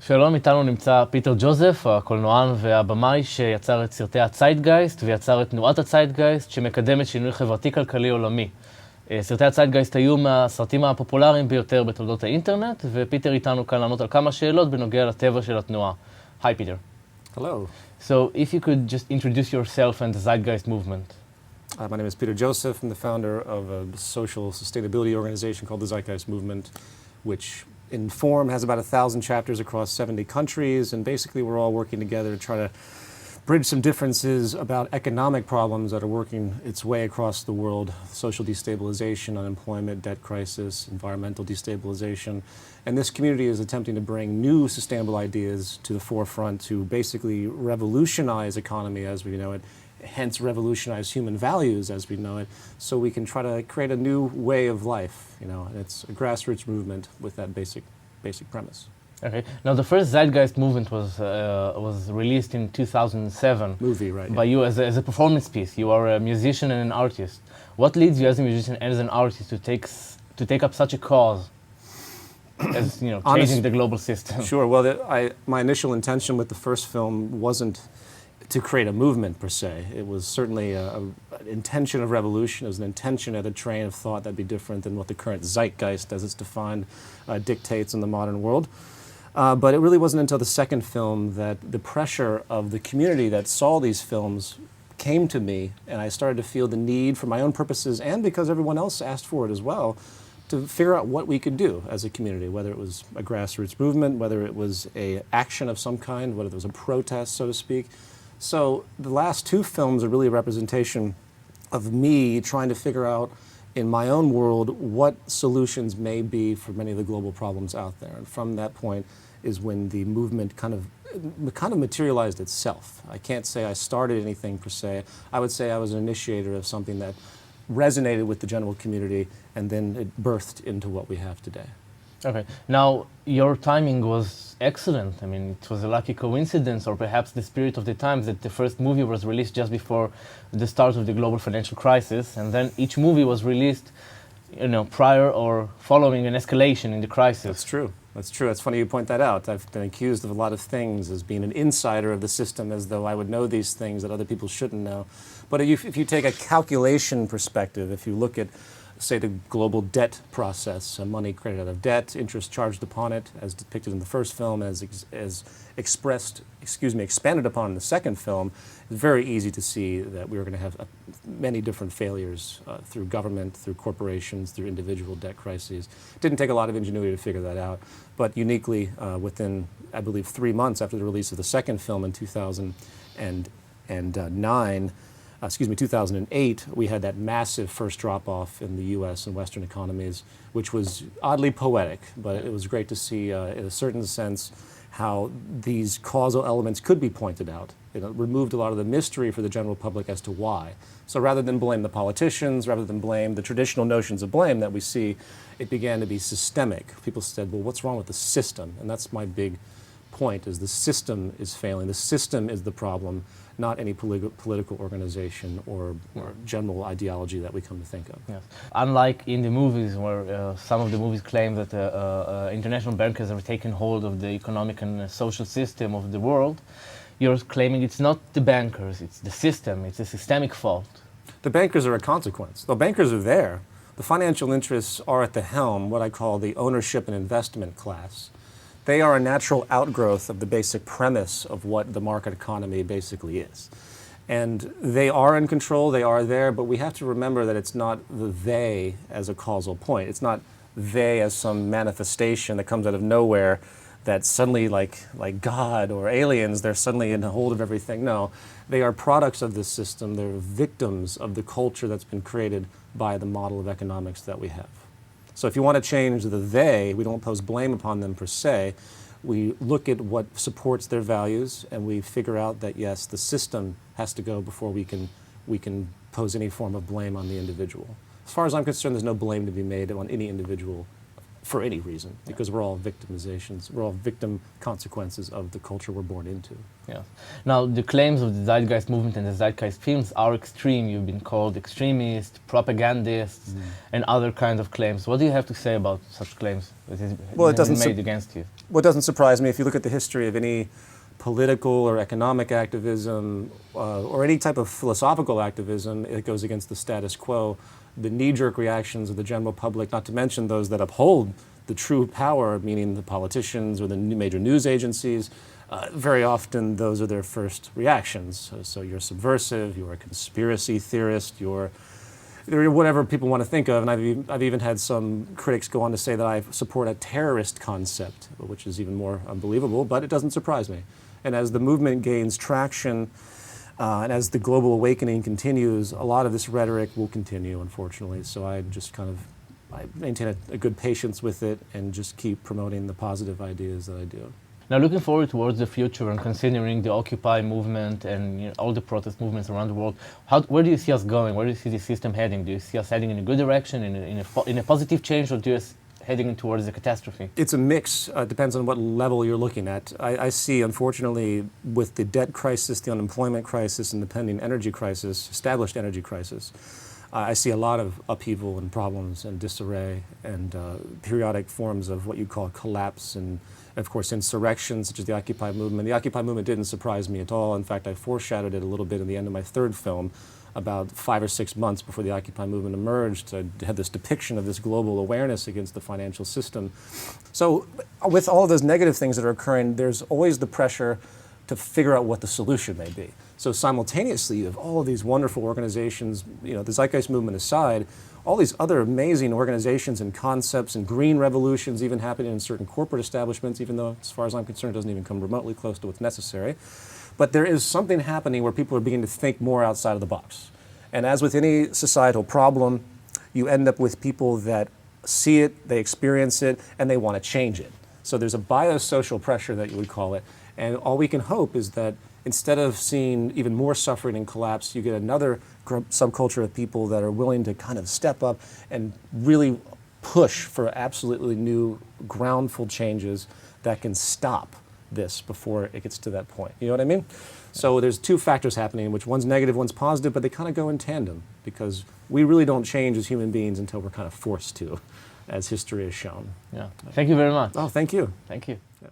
שלום, איתנו נמצא פיטר ג'וזף, הקולנוען והבמאי שיצר את סרטי zeitgeist ויצר את תנועת zeitgeist שמקדמת שינוי חברתי-כלכלי עולמי. סרטי zeitgeist היו מהסרטים הפופולריים ביותר בתולדות האינטרנט, ופיטר איתנו כאן לענות על כמה שאלות בנוגע לטבע של התנועה. Hi, Peter. Hello. So, if you could just introduce yourself and the zeitgeist movement. My name is פיטר ג'וזף. I'm the founder of a social sustainability organization called the Zeitgeist Movement, which in form has about 1,000 chapters across 70 countries, and basically we're all working together to try to bridge some differences about economic problems that are working its way across the world: social destabilization, unemployment, debt crisis, environmental destabilization. And this community is attempting to bring new sustainable ideas to the forefront to basically revolutionize economy as we know it, hence revolutionize human values as we know it, so we can try to create a new way of life, you know. And it's a grassroots movement with that basic premise. Okay. Now, the first zeitgeist movement was released in 2007. Movie, right? By you as a performance piece. You are a musician and an artist. What leads you as a musician and as an artist to take up such a cause as, you know, changing the global system? Sure. Well, my initial intention with the first film wasn't to create a movement per se. It was certainly an intention of revolution. It was an intention at a train of thought that'd be different than what the current zeitgeist, as it's defined, dictates in the modern world. But it really wasn't until the second film that the pressure of the community that saw these films came to me, and I started to feel the need for my own purposes and because everyone else asked for it as well, to figure out what we could do as a community, whether it was a grassroots movement, whether it was an action of some kind, whether it was a protest, so to speak. So the last two films are really a representation of me trying to figure out in my own world what solutions may be for many of the global problems out there. And from that point is when the movement kind of materialized itself. I can't say I started anything per se. I would say I was an initiator of something that resonated with the general community, and then it birthed into what we have today. Okay. Now, your timing was excellent. I mean, it was a lucky coincidence, or perhaps the spirit of the times, that the first movie was released just before the start of the global financial crisis, and then each movie was released, you know, prior or following an escalation in the crisis. That's true. That's true. It's funny you point that out. I've been accused of a lot of things as being an insider of the system, as though I would know these things that other people shouldn't know. But if you take a calculation perspective, if you look at, say, the global debt process, money created out of debt, interest charged upon it, as depicted in the first film, as expanded upon in the second film, it's very easy to see that we were going to have many different failures through government, through corporations, through individual debt crises. It didn't take a lot of ingenuity to figure that out, but uniquely within, I believe, 3 months after the release of the second film in 2008, we had that massive first drop-off in the U.S. and Western economies, which was oddly poetic, but it was great to see, in a certain sense, how these causal elements could be pointed out. It removed a lot of the mystery for the general public as to why. So rather than blame the politicians, rather than blame the traditional notions of blame that we see, it began to be systemic. People said, well, what's wrong with the system? And that's my big point, is the system is failing. The system is the problem, not any political organization or general ideology that we come to think of. Yes. Unlike in the movies, where some of the movies claim that international bankers have taken hold of the economic and social system of the world, you're claiming it's not the bankers, it's the system, it's a systemic fault. The bankers are a consequence. The bankers are there. The financial interests are at the helm, what I call the ownership and investment class. They are a natural outgrowth of the basic premise of what the market economy basically is. And they are in control, they are there, but we have to remember that it's not the they as a causal point. It's not they as some manifestation that comes out of nowhere that suddenly, like God or aliens, they're suddenly in hold of everything. No, they are products of this system. They're victims of the culture that's been created by the model of economics that we have. So if you want to change the they, we don't pose blame upon them per se. We look at what supports their values, and we figure out that, yes, the system has to go before we can pose any form of blame on the individual. As far as I'm concerned, there's no blame to be made on any individual for any reason, because we're all victimizations, we're all victim consequences of the culture we're born into. Yeah. Now, the claims of the Zeitgeist movement and the Zeitgeist films are extreme. You've been called extremist, propagandists, and other kinds of claims. What do you have to say about such claims that have been made against you? Well, it doesn't surprise me if you look at the history of any political or economic activism or any type of philosophical activism that goes against the status quo. The knee-jerk reactions of the general public, not to mention those that uphold the true power, meaning the politicians or the major news agencies, very often those are their first reactions. So you're subversive, you're a conspiracy theorist, you're whatever people want to think of. And I've even had some critics go on to say that I support a terrorist concept, which is even more unbelievable, but it doesn't surprise me. And as the movement gains traction, and as the global awakening continues, a lot of this rhetoric will continue, unfortunately. So I just I maintain a good patience with it and just keep promoting the positive ideas that I do. Now, looking forward towards the future and considering the Occupy movement and all the protest movements around the world, where do you see us going? Where do you see the system heading? Do you see us heading in a good direction, in a positive change, or do you heading towards a catastrophe? It's a mix. Depends on what level you're looking at. I see, unfortunately, with the debt crisis, the unemployment crisis, and the pending energy crisis, established energy crisis, I see a lot of upheaval and problems and disarray and periodic forms of what you call collapse and, of course, insurrections, such as the Occupy movement. The Occupy movement didn't surprise me at all. In fact, I foreshadowed it a little bit in the end of my third film. About 5 or 6 months before the Occupy movement emerged, I had this depiction of this global awareness against the financial system. So with all of those negative things that are occurring, there's always the pressure to figure out what the solution may be. So simultaneously, you have all of these wonderful organizations, the Zeitgeist movement aside, all these other amazing organizations and concepts and green revolutions even happening in certain corporate establishments, even though, as far as I'm concerned, it doesn't even come remotely close to what's necessary. But there is something happening where people are beginning to think more outside of the box. And as with any societal problem, you end up with people that see it, they experience it, and they want to change it. So there's a biosocial pressure that you would call it. And all we can hope is that instead of seeing even more suffering and collapse, you get another subculture of people that are willing to kind of step up and really push for absolutely new, groundful changes that can stop this before it gets to that point. You know what I mean? So there's two factors happening, which one's negative, one's positive, but they kind of go in tandem because we really don't change as human beings until we're kind of forced to, as history has shown. Yeah. Thank you very much. Oh, thank you. Thank you. Yeah.